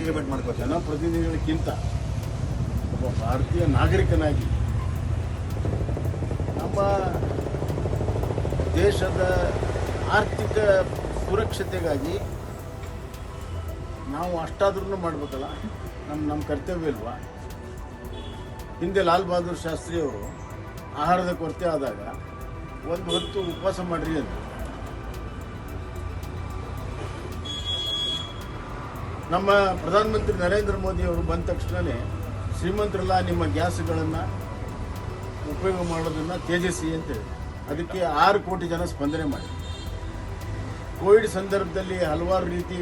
Implement ಮಾಡ್ಕೋತಾರೆ. ಜನಪ್ರತಿನಿಧಿಗಳಿಗಿಂತ ಒಬ್ಬ ಭಾರತೀಯ ನಾಗರಿಕನಾಗಿ ನಮ್ಮ ದೇಶದ ಆರ್ಥಿಕ ಸುರಕ್ಷತೆಗಾಗಿ ನಾವು ಅಷ್ಟಾದ್ರೂ ಮಾಡಬೇಕಲ್ಲ. ನಮ್ಮ ಕರ್ತವ್ಯ ಇಲ್ವಾ? ಹಿಂದೆ ಲಾಲ್ ಬಹದ್ದೂರ್ ಶಾಸ್ತ್ರಿ ಅವರು ಆಹಾರದ ಕೊರತೆ ಆದಾಗ ಒಂದು ಹೊತ್ತು ಉಪವಾಸ ಮಾಡ್ರಿ ಅಂತ. ನಮ್ಮ ಪ್ರಧಾನಮಂತ್ರಿ ನರೇಂದ್ರ ಮೋದಿ ಅವರು ಬಂದ ತಕ್ಷಣವೇ ಶ್ರೀಮಂತರೆಲ್ಲ ನಿಮ್ಮ ಗ್ಯಾಸ್ಗಳನ್ನು ಉಪಯೋಗ ಮಾಡೋದನ್ನು ತ್ಯಜಿಸಿ ಅಂತೇಳಿ ಅದಕ್ಕೆ 6 ಕೋಟಿ ಜನ ಸ್ಪಂದನೆ ಮಾಡಿ. ಕೋವಿಡ್ ಸಂದರ್ಭದಲ್ಲಿ ಹಲವಾರು ರೀತಿ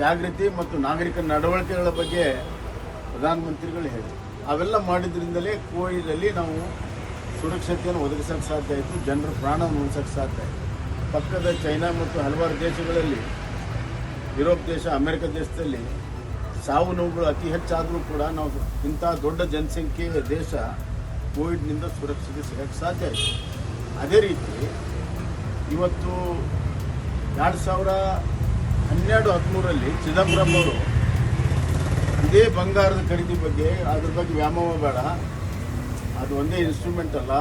ಜಾಗೃತಿ ಮತ್ತು ನಾಗರಿಕ ನಡವಳಿಕೆಗಳ ಬಗ್ಗೆ ಪ್ರಧಾನಮಂತ್ರಿಗಳು ಹೇಳಿ ಅವೆಲ್ಲ ಮಾಡಿದ್ರಿಂದಲೇ ಕೋವಿಡಲ್ಲಿ ನಾವು ಸುರಕ್ಷತೆಯನ್ನು ಒದಗಿಸೋಕ್ಕೆ ಸಾಧ್ಯ ಆಯಿತು, ಜನರ ಪ್ರಾಣವನ್ನು ಉಳಿಸೋಕ್ಕೆ ಸಾಧ್ಯ ಆಯಿತು. ಪಕ್ಕದ ಚೈನಾ ಮತ್ತು ಹಲವಾರು ದೇಶಗಳಲ್ಲಿ, ಯುರೋಪ್ ದೇಶ, ಅಮೆರಿಕ ದೇಶದಲ್ಲಿ ಸಾವು ನೋವುಗಳು ಅತಿ ಹೆಚ್ಚಾದರೂ ಕೂಡ ನಾವು ಇಂಥ ದೊಡ್ಡ ಜನಸಂಖ್ಯೆಯ ದೇಶ ಕೋವಿಡ್ನಿಂದ ಸುರಕ್ಷತೆ ಸಿಗೋಕ್ಕೆ ಸಾಧ್ಯ ಆಯಿತು. ಅದೇ ರೀತಿ ಇವತ್ತು 2012-13 ಚಿದಂಬರಂ ಅವರು ಇದೇ ಬಂಗಾರದ ಖರೀದಿ ಬಗ್ಗೆ ಅದ್ರ ಬಗ್ಗೆ ವ್ಯಾಮೋಹ ಬೇಡ, ಅದು ಒಂದೇ ಇನ್ಸ್ಟ್ರೂಮೆಂಟ್ ಅಲ್ಲ,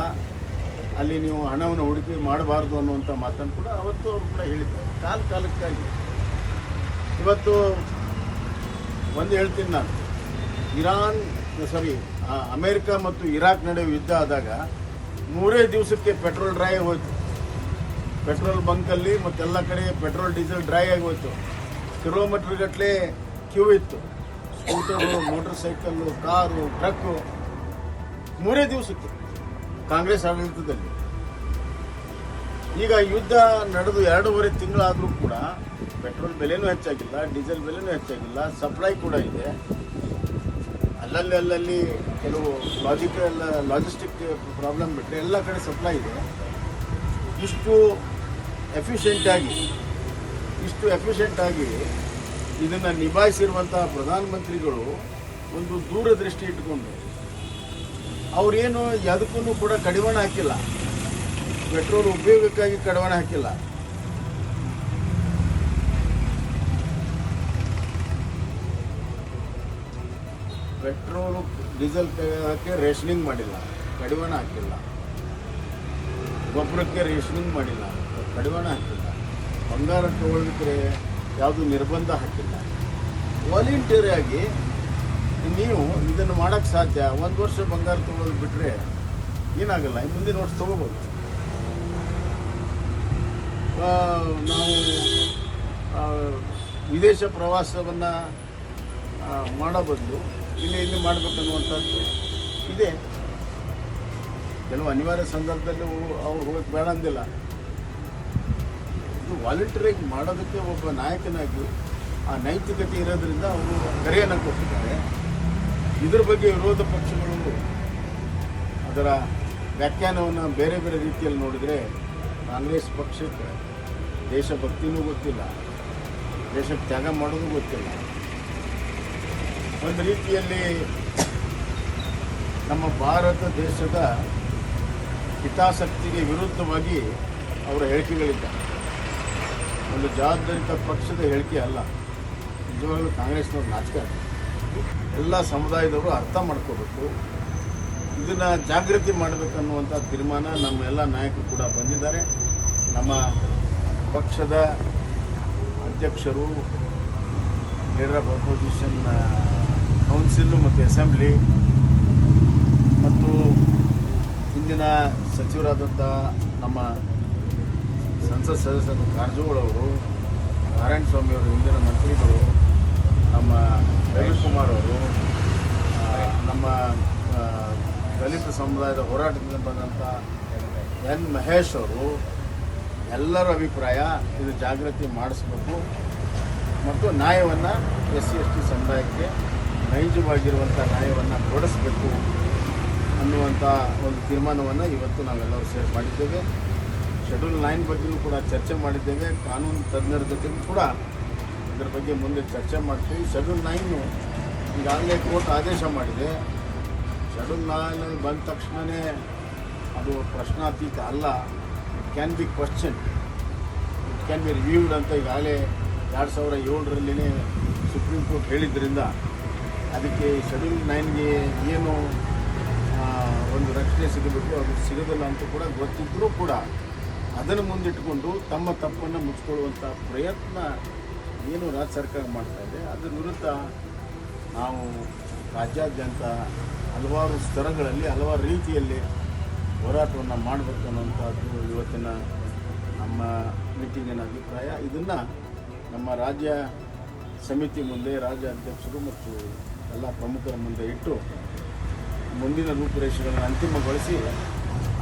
ಅಲ್ಲಿ ನೀವು ಹಣವನ್ನು ಹೂಡಿಕೆ ಮಾಡಬಾರ್ದು ಅನ್ನುವಂಥ ಮಾತನ್ನು ಕೂಡ ಅವತ್ತು ಅವರು ಕೂಡ ಹೇಳಿದ್ದಾರೆ. ಕಾಲಕ್ಕಾಗಿ ಇವತ್ತು ಒಂದು ಹೇಳ್ತೀನಿ ನಾನು, ಅಮೇರಿಕ ಮತ್ತು ಇರಾಕ್ ನಡುವೆ ಯುದ್ಧ ಆದಾಗ 3 ದಿವಸಕ್ಕೆ ಪೆಟ್ರೋಲ್ ಡ್ರೈ ಹೋಯಿತು. ಪೆಟ್ರೋಲ್ ಬಂಕಲ್ಲಿ ಮತ್ತೆಲ್ಲ ಕಡೆ ಪೆಟ್ರೋಲ್ ಡೀಸೆಲ್ ಡ್ರೈ ಆಗಿ ಹೋಯಿತು. ಕಿಲೋಮೀಟರ್ ಗಟ್ಟಲೆ ಕ್ಯೂ ಇತ್ತು. Scooter, motor cycle, car, truck 3 ದಿವಸಕ್ಕೆ ಕಾಂಗ್ರೆಸ್ ಆಡಳಿತದಲ್ಲಿ. ಈಗ ಯುದ್ಧ ನಡೆದು 2.5 ತಿಂಗಳಾದರೂ ಕೂಡ ಪೆಟ್ರೋಲ್ ಬೆಲೆನೂ ಹೆಚ್ಚಾಗಿಲ್ಲ, ಡೀಸೆಲ್ ಬೆಲೆನೂ ಹೆಚ್ಚಾಗಿಲ್ಲ, ಸಪ್ಲೈ ಕೂಡ ಇದೆ. ಅಲ್ಲಲ್ಲಿ ಕೆಲವು ಲಾಜಿಸ್ಟಿಕ್ ಪ್ರಾಬ್ಲಮ್ ಬಿಟ್ಟರೆ ಎಲ್ಲ ಕಡೆ ಸಪ್ಲೈ ಇದೆ. ಇಷ್ಟು ಎಫಿಷಿಯೆಂಟಾಗಿ ಇದನ್ನು ನಿಭಾಯಿಸಿರುವಂಥ ಪ್ರಧಾನಮಂತ್ರಿಗಳು ಒಂದು ದೂರದೃಷ್ಟಿ ಇಟ್ಕೊಂಡು ಅವರೇನು ಯಾವುದಕ್ಕೂ ಕೂಡ ಕಡಿವಾಣ ಹಾಕಿಲ್ಲ, ಪೆಟ್ರೋಲ್ ಉಪಯೋಗಕ್ಕಾಗಿ ಕಡಿವಾಣ ಹಾಕಿಲ್ಲ. ಪೆಟ್ರೋಲು ಡೀಸೆಲ್ ಹಾಕಿ ರೇಷನಿಂಗ್ ಮಾಡಿಲ್ಲ, ಕಡಿವಾಣ ಹಾಕಿಲ್ಲ. ಗೊಬ್ಬರಕ್ಕೆ ರೇಷನಿಂಗ್ ಮಾಡಿಲ್ಲ, ಕಡಿವಾಣ ಹಾಕಿಲ್ಲ. ಬಂಗಾರ ತಗೊಳ್ಳಿದ್ರೆ ಯಾವುದು ನಿರ್ಬಂಧ ಹಾಕಿಲ್ಲ. ವಾಲಂಟಿಯರಾಗಿ ನೀವು ಇದನ್ನು ಮಾಡೋಕ್ಕೆ ಸಾಧ್ಯ. 1 ವರ್ಷ ಬಂಗಾರ ತಗೊಳ್ಳೋದು ಬಿಟ್ಟರೆ ಏನಾಗಲ್ಲ, ಮುಂದಿನ ವರ್ಷ ತೊಗೋಬೋದು. ನಾವು ವಿದೇಶ ಪ್ರವಾಸವನ್ನು ಮಾಡೋ ಬದಲು ಇಲ್ಲಿ ಮಾಡಬೇಕನ್ನುವಂಥದ್ದು ಇದೆ. ಕೆಲವು ಅನಿವಾರ್ಯ ಸಂದರ್ಭದಲ್ಲಿ ಅವ್ರು ಹೋಗೋಕ್ಕೆ ಬೇಡ ಅಂದಿಲ್ಲ. ಇದು ವಾಲಂಟಿಯರಾಗಿ ಮಾಡೋದಕ್ಕೆ ಒಬ್ಬ ನಾಯಕನಾಗಿ ಆ ನೈತಿಕತೆ ಇರೋದ್ರಿಂದ ಅವರು ಕರೆಯನ್ನು ಕೊಟ್ಟಿದ್ದಾರೆ. ಇದ್ರ ಬಗ್ಗೆ ವಿರೋಧ ಪಕ್ಷಗಳು ಅದರ ವ್ಯಾಖ್ಯಾನವನ್ನು ಬೇರೆ ಬೇರೆ ರೀತಿಯಲ್ಲಿ ನೋಡಿದರೆ ಕಾಂಗ್ರೆಸ್ ಪಕ್ಷಕ್ಕೆ ದೇಶಭಕ್ತಿನೂ ಗೊತ್ತಿಲ್ಲ, ದೇಶಕ್ಕೆ ತ್ಯಾಗ ಮಾಡೋದು ಗೊತ್ತಿಲ್ಲ. ಒಂದು ರೀತಿಯಲ್ಲಿ ನಮ್ಮ ಭಾರತ ದೇಶದ ಹಿತಾಸಕ್ತಿಗೆ ವಿರುದ್ಧವಾಗಿ ಅವರ ಹೇಳಿಕೆಗಳಿದ್ದಾರೆ. ಒಂದು ಜವಾಬ್ದಾರಿತ ಪಕ್ಷದ ಹೇಳಿಕೆ ಅಲ್ಲ. ನಿಜವಾಗಲೂ ಕಾಂಗ್ರೆಸ್ನವ್ರು ನಾಚಿಕೆ. ಎಲ್ಲ ಸಮುದಾಯದವರು ಅರ್ಥ ಮಾಡ್ಕೋಬೇಕು, ಇದನ್ನು ಜಾಗೃತಿ ಮಾಡಬೇಕನ್ನುವಂಥ ತೀರ್ಮಾನ ನಮ್ಮ ಎಲ್ಲ ನಾಯಕರು ಕೂಡ ಬಂದಿದ್ದಾರೆ. ನಮ್ಮ ಪಕ್ಷದ ಅಧ್ಯಕ್ಷರು, ಲೀಡರ್ ಆಫ್ ಅಪೋಸಿಷನ್ ಕೌನ್ಸಿಲ್ ಮತ್ತು ಅಸೆಂಬ್ಲಿ ಮತ್ತು ಇಂದಿನ ಸಚಿವರಾದಂಥ ನಮ್ಮ ಸಂಸತ್ ಸದಸ್ಯರು ಕಾರಜೋಳ ಅವರು, ನಾರಾಯಣ ಸ್ವಾಮಿ ಅವರು, ಇಂದಿನ ಮಂತ್ರಿಗಳು, ನಮ್ಮ ರವಿಕುಮಾರ್ ಅವರು, ನಮ್ಮ ದಲಿತ ಸಮುದಾಯದ ಹೋರಾಟದಿಂದ ಬಂದಂಥ ಎನ್ ಮಹೇಶ್ ಅವರು, ಎಲ್ಲರ ಅಭಿಪ್ರಾಯ ಇದು ಜಾಗೃತಿ ಮಾಡಿಸ್ಬೇಕು ಮತ್ತು ನ್ಯಾಯವನ್ನು SC/ST ಸಮುದಾಯಕ್ಕೆ ನೈಜವಾಗಿರುವಂಥ ನ್ಯಾಯವನ್ನು ಕೊಡಿಸಬೇಕು ಅನ್ನುವಂಥ ಒಂದು ತೀರ್ಮಾನವನ್ನು ಇವತ್ತು ನಾವೆಲ್ಲರೂ ಸೇರಿ ಮಾಡಿದ್ದೇವೆ. ಶೆಡ್ಯೂಲ್ 9 ಬಗ್ಗೆಯೂ ಕೂಡ ಚರ್ಚೆ ಮಾಡಿದ್ದೇವೆ. ಕಾನೂನು ತಜ್ಞರ ಜೊತೆಗೂ ಕೂಡ ಇದರ ಬಗ್ಗೆ ಮುಂದೆ ಚರ್ಚೆ ಮಾಡ್ತೀವಿ. ಶೆಡ್ಯೂಲ್ 9 ಈಗಾಗಲೇ ಕೋರ್ಟ್ ಆದೇಶ ಮಾಡಿದೆ. ಶೆಡ್ಯೂಲ್ 9 ಬಂದ ತಕ್ಷಣವೇ ಅದು ಪ್ರಶ್ನಾತೀತ ಅಲ್ಲ, it can be question, it can be reviewed ಅಂತ ಈಗಾಗಲೇ 2007ರಲ್ಲಿನೇ ಸುಪ್ರೀಂ ಕೋರ್ಟ್ ಹೇಳಿದ್ರಿಂದ ಅದಕ್ಕೆ ಶೆಡ್ಯೂಲ್ 9ಗೆ ಏನು ಒಂದು ರಕ್ಷಣೆ ಸಿಗಬೇಕು ಅದು ಸಿಗೋದಿಲ್ಲ ಅಂತ ಕೂಡ ಗೊತ್ತಿದ್ದರೂ ಕೂಡ ಅದನ್ನು ಮುಂದಿಟ್ಟುಕೊಂಡು ತಮ್ಮ ತಪ್ಪನ್ನು ಮುಚ್ಚಿಕೊಳ್ಳುವಂಥ ಪ್ರಯತ್ನ ಏನು ರಾಜ್ಯ ಸರ್ಕಾರ ಮಾಡ್ತಾ ಇದೆ ಅದರ ವಿರುದ್ಧ ನಾವು ರಾಜ್ಯಾದ್ಯಂತ ಹಲವಾರು ಸ್ತರಗಳಲ್ಲಿ ಹಲವಾರು ರೀತಿಯಲ್ಲಿ ಹೋರಾಟವನ್ನು ಮಾಡಬೇಕು ಅನ್ನುವಂಥದ್ದು ಇವತ್ತಿನ ನಮ್ಮ ಮೀಟಿಂಗಿನ ಅಭಿಪ್ರಾಯ. ಇದನ್ನು ನಮ್ಮ ರಾಜ್ಯ ಸಮಿತಿ ಮುಂದೆ ರಾಜ್ಯ ಅಧ್ಯಕ್ಷರು ಮತ್ತು ಎಲ್ಲ ಪ್ರಮುಖರ ಮುಂದೆ ಇಟ್ಟು ಮುಂದಿನ ರೂಪುರೇಷೆಗಳನ್ನು ಅಂತಿಮಗೊಳಿಸಿ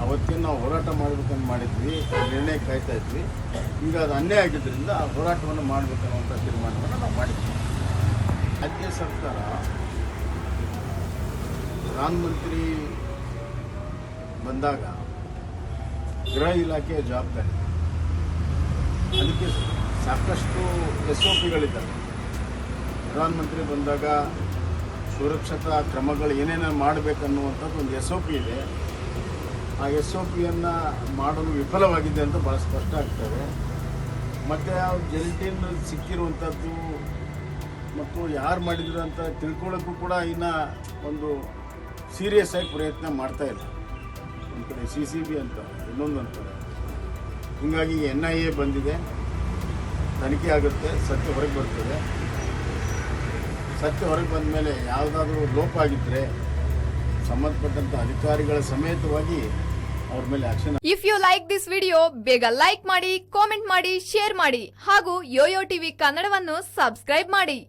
ಅವತ್ತೇನು ನಾವು ಹೋರಾಟ ಮಾಡಬೇಕಂತ ಮಾಡಿದ್ವಿ, ನಿರ್ಣಯ ಕಾಯ್ತಾ ಇದ್ವಿ. ಈಗ ಅದು ಅನ್ಯಾಯ ಆಗಿದ್ದರಿಂದ ಆ ಹೋರಾಟವನ್ನು ಮಾಡಬೇಕನ್ನುವಂಥ ತೀರ್ಮಾನವನ್ನು ನಾವು ಮಾಡಿದ್ವಿ. ರಾಜ್ಯ ಸರ್ಕಾರ ಪ್ರಧಾನಮಂತ್ರಿ ಬಂದಾಗ ಗೃಹ ಇಲಾಖೆಯ ಜವಾಬ್ದಾರಿ, ಅದಕ್ಕೆ ಸಾಕಷ್ಟು SOPಗಳಿದ್ದಾವೆ. ಪ್ರಧಾನಮಂತ್ರಿ ಬಂದಾಗ ಸುರಕ್ಷತಾ ಕ್ರಮಗಳು ಏನೇನು ಮಾಡಬೇಕನ್ನುವಂಥದ್ದು ಒಂದು SOP ಇದೆ. ಆ SOPಯನ್ನು ಮಾಡಲು ವಿಫಲವಾಗಿದೆ ಅಂತ ಭಾಳ ಸ್ಪಷ್ಟ ಆಗ್ತದೆ. ಮತ್ತು ಆ ಗೆಲ್ಟಿನ್ ಸಿಕ್ಕಿರುವಂಥದ್ದು ಮತ್ತು ಯಾರು ಮಾಡಿದ್ರು ಅಂತ ತಿಳ್ಕೊಳ್ಳೋಕ್ಕೂ ಕೂಡ ಇನ್ನು ಒಂದು ಸೀರಿಯಸ್ ಆಗಿ ಪ್ರಯತ್ನ ಮಾಡ್ತಾಯಿಲ್ಲ. ಒಂದು ಕಡೆ CCB ಅಂತ, ಇನ್ನೊಂದು ಅಂತಾರೆ. ಹೀಗಾಗಿ NIA ಬಂದಿದೆ, ತನಿಖೆ ಆಗುತ್ತೆ, ಸತ್ಯ ಹೊರಗೆ ಬರ್ತದೆ. ಸತ್ಯ ಹೊರಗೆ ಬಂದ ಮೇಲೆ ಯಾವುದಾದ್ರೂ ಲೋಪ ಆಗಿದ್ದರೆ ಸಂಬಂಧಪಟ್ಟಂಥ ಅಧಿಕಾರಿಗಳ ಸಮೇತವಾಗಿ ಅವ್ರ ಮೇಲೆ action. If you like this video ಬೇಗ ಲೈಕ್ ಮಾಡಿ, ಕಾಮೆಂಟ್ ಮಾಡಿ, ಶೇರ್ ಮಾಡಿ ಹಾಗೂ ಯೋಯೋ ಟಿವಿ ಕನ್ನಡವನ್ನು ಸಬ್ಸ್ಕ್ರೈಬ್ ಮಾಡಿ.